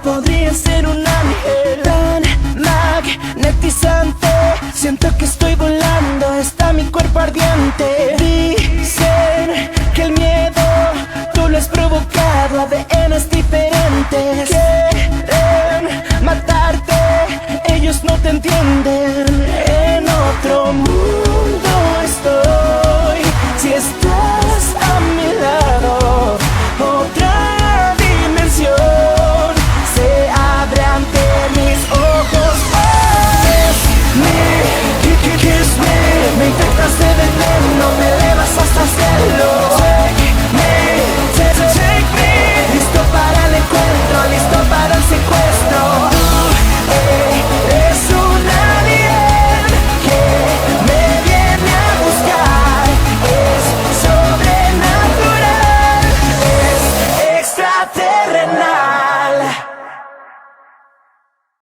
podría ser un ángel tan magnetizante. Siento que estoy volando, está mi cuerpo ardiente. Dicen que el miedo tú lo has provocado, ADNs diferentes. Quieren matarte, ellos no te entienden. En otro mundo